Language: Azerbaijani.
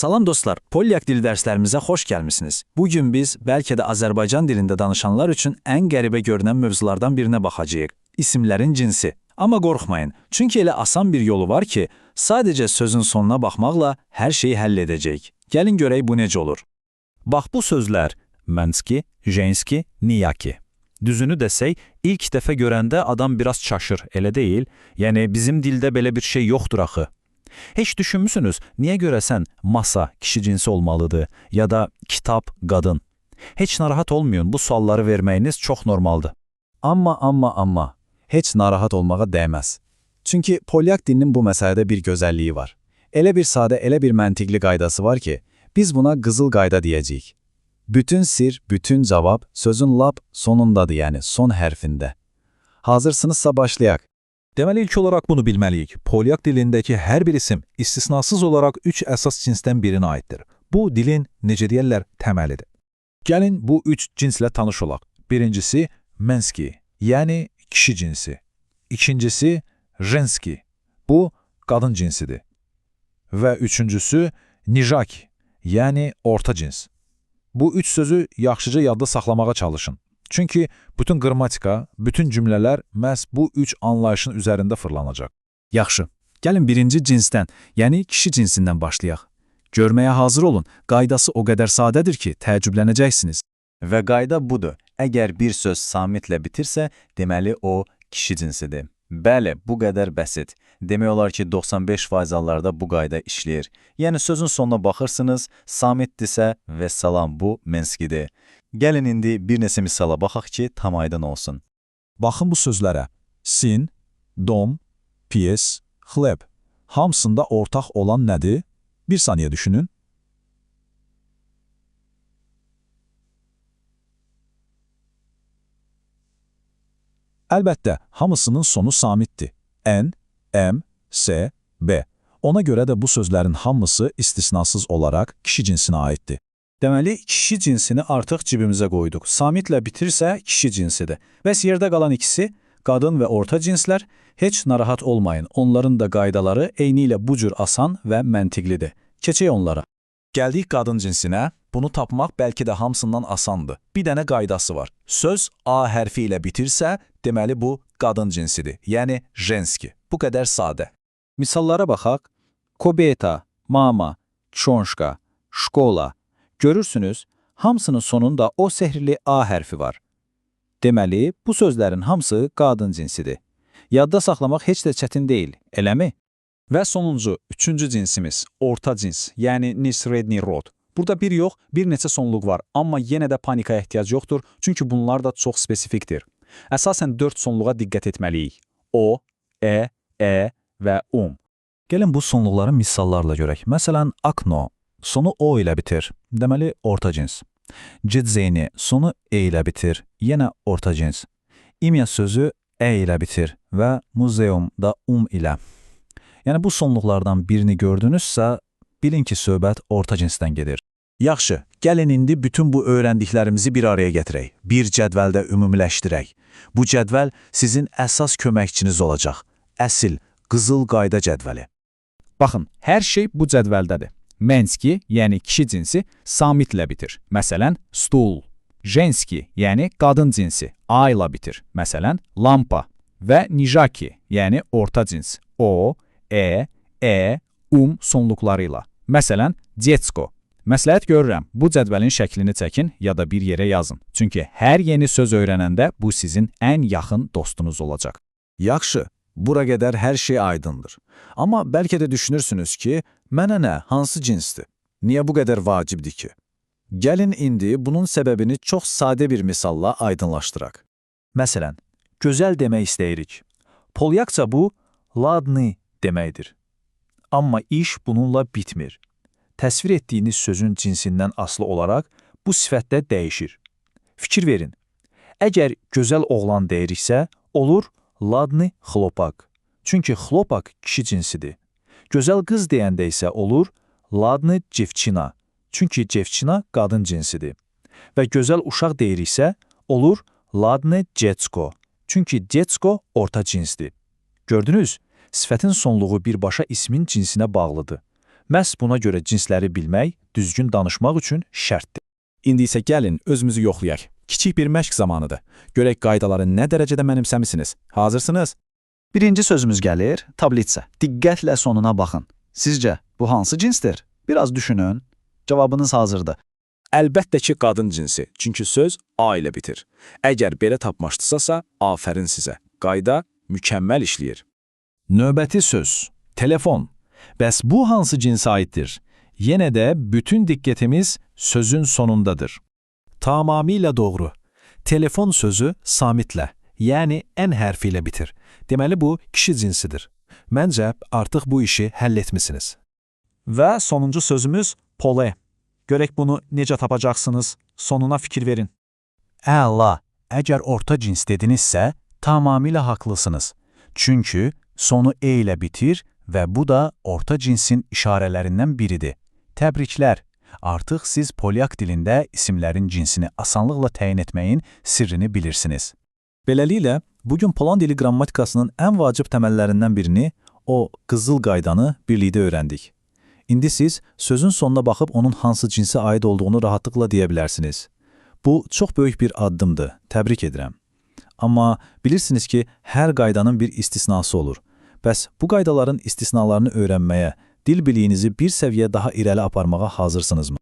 Salam dostlar, Polyak dili dərslərimizə xoş gəlmisiniz. Bugün biz bəlkə də Azərbaycan dilində danışanlar üçün ən qəribə görünən mövzulardan birinə baxacağıq. İsimlərin cinsi. Amma qorxmayın, çünki elə asan bir yolu var ki, sadəcə sözün sonuna baxmaqla hər şeyi həll edəcəyik. Gəlin görək bu necə olur. Bax bu sözlər mənski, jenski, niyaki. Düzünü desək, ilk dəfə görəndə adam biraz çaşır, elə deyil? Yəni bizim dildə belə bir şey yoxdur axı. Heç düşünmüsünüz, niyə görəsən masa kişi cinsi olmalıdır ya da kitab qadın? Heç narahat olmayın, bu sualları verməyiniz çox normaldır. Amma, heç narahat olmağa dəyməz. Çünki Polyak dilinin bu məsələdə bir gözəlliyi var. Elə bir sadə, elə bir məntiqli qaydası var ki, biz buna qızıl qayda deyəcəyik. Bütün sir, bütün cavab sözün lap sonundadır, yəni son hərfində. Hazırsınızsa başlayaq. Deməli, ilk olaraq bunu bilməliyik. Polyak dilindəki hər bir isim istisnasız olaraq 3 əsas cinsdən birinə aiddir. Bu, dilin, necə deyərlər, təməlidir. Gəlin bu 3 cinslə tanış olaq. Birincisi, mənski, yəni kişi cinsi. İkincisi, jenski, bu, qadın cinsidir. Və üçüncüsü, nijak, yəni orta cins. Bu 3 sözü yaxşıca yadda saxlamağa çalışın. Çünki bütün qrammatika, bütün cümlələr məhz bu 3 anlayışın üzərində fırlanacaq. Yaxşı, gəlin birinci cinsdən, yəni kişi cinsindən başlayaq. Görməyə hazır olun, qaydası o qədər sadədir ki, təəccüblənəcəksiniz. Və qayda budur, əgər bir söz samitlə bitirsə, deməli o kişi cinsidir. Bəli, bu qədər bəsit. Demək olar ki, 95% hallarda bu qayda işləyir. Yəni sözün sonuna baxırsınız, samitdirsə və salam bu mənskidir. Gəlin indi bir neçə misala baxaq ki, tam aydın olsun. Baxın bu sözlərə. Sin, dom, piyes, xleb. Hamısında ortaq olan nədir? Bir saniyə düşünün. Əlbəttə, hamısının sonu samitdir. N, M, S, B. Ona görə də bu sözlərin hamısı istisnasız olaraq kişi cinsinə aiddir. Deməli, kişi cinsini artıq cibimizə qoyduq. Samitlə bitirsə kişi cinsidir. Bəs yerdə qalan ikisi, qadın və orta cinslər, heç narahat olmayın. Onların da qaydaları eyni ilə bu cür asan və məntiqlidir. Keçək onlara. Gəldik qadın cinsinə, bunu tapmaq bəlkə də hamısından asandır. Bir dənə qaydası var. Söz A hərfi ilə bitirsə, deməli bu qadın cinsidir, yəni jenski. Bu qədər sadə. Misallara baxaq. Kobeta, mama, çonşka, şkola. Görürsünüz, hamısının sonunda o sehrli A hərfi var. Deməli, bu sözlərin hamısı qadın cinsidir. Yadda saxlamaq heç də çətin deyil, eləmi? Və sonuncu, üçüncü cinsimiz, orta cins, yəni nisredni rod. Burada bir yox, bir neçə sonluq var, amma yenə də panikaya ehtiyac yoxdur, çünki bunlar da çox spesifikdir. Əsasən 4 sonluğa diqqət etməliyik. O, E və Gəlin bu sonluqları misallarla görək. Məsələn, akno, sonu O ilə bitir, deməli orta cins. Cidzeni, sonu E ilə bitir, yenə orta cins. İmya sözü E ilə bitir və muzeum da ilə. Yəni bu sonluqlardan birini gördünüzsə, bilin ki, söhbət orta cinsdən gedir. Yaxşı, gəlin indi bütün bu öyrəndiklərimizi bir araya gətirək, bir cədvəldə ümumiləşdirək. Bu cədvəl sizin əsas köməkçiniz olacaq. Əsil, qızıl qayda cədvəli. Baxın, hər şey bu cədvəldədir. Mənski, yəni kişi cinsi, samitlə bitir. Məsələn, stul. Jenski, yəni qadın cinsi, A ilə bitir. Məsələn, lampa. Və nijaki, yəni orta cins, O, E, sonluqları ilə. Məsələn, detsko. Məsləhət görürəm, bu cədvəlin şəklini çəkin ya da bir yerə yazın. Çünki hər yeni söz öyrənəndə bu sizin ən yaxın dostunuz olacaq. Yaxşı, bura qədər hər şey aydındır. Amma bəlkə də düşünürsünüz ki, mənə nə, hansı cinsdir? Niyə bu qədər vacibdir ki? Gəlin indi bunun səbəbini çox sadə bir misalla aydınlaşdıraq. Məsələn, gözəl demək istəyirik. Polyakca bu, ladny deməkdir. Amma iş bununla bitmir. Təsvir etdiyiniz sözün cinsindən asılı olaraq bu sifətdə dəyişir. Fikir verin. Əgər gözəl oğlan deyiriksə, olur ladny xlopak. Çünki xlopak kişi cinsidir. Gözəl qız deyəndə isə olur ladny cevçina. Çünki cevçina qadın cinsidir. Və gözəl uşaq deyiriksə, olur ladny detsko. Çünki detsko orta cinsdir. Gördünüz? Sifətin sonluğu birbaşa ismin cinsinə bağlıdır. Məhz buna görə cinsləri bilmək düzgün danışmaq üçün şərtdir. İndi isə gəlin özümüzü yoxlayaq. Kiçik bir məşq zamanıdır. Görək qaydaları nə dərəcədə mənimsəmisiniz. Hazırsınız? Birinci sözümüz gəlir, tablitsa. Diqqətlə sonuna baxın. Sizcə bu hansı cinsdir? Biraz düşünün. Cavabınız hazırdır. Əlbəttə ki, qadın cinsi. Çünki söz A ilə bitir. Əgər belə tapmaşdısasa, afərin sizə. Qayda mükəmməl işləyir. Növbəti söz. Telefon. Bəs bu hansı cinsə aiddir? Yenə də bütün diqqətimiz sözün sonundadır. Tamamilə doğru. Telefon sözü samitlə, yəni N hərfi ilə bitir. Deməli bu kişi cinsidir. Məncə artıq bu işi həll etmisiniz. Və sonuncu sözümüz pole. Görək bunu necə tapacaqsınız? Sonuna fikir verin. Əla. Əgər orta cins dedinizsə, tamamilə haqlısınız. Çünki sonu E ilə bitir və bu da orta cinsin işarələrindən biridir. Təbriklər. Artıq siz polyak dilində isimlərin cinsini asanlıqla təyin etməyin sirrini bilirsiniz. Beləliklə, bugün Poland dili qrammatikasının ən vacib təməllərindən birini, o qızıl qaydanı birlikdə öyrəndik. İndi siz sözün sonuna baxıb onun hansı cinsə aid olduğunu rahatlıqla deyə bilərsiniz. Bu çox böyük bir addımdır, təbrik edirəm. Amma bilirsiniz ki, hər qaydanın bir istisnası olur. Bəs bu qaydaların istisnalarını öyrənməyə, dil biliyinizi bir səviyyə daha irəli aparmağa hazırsınızmı?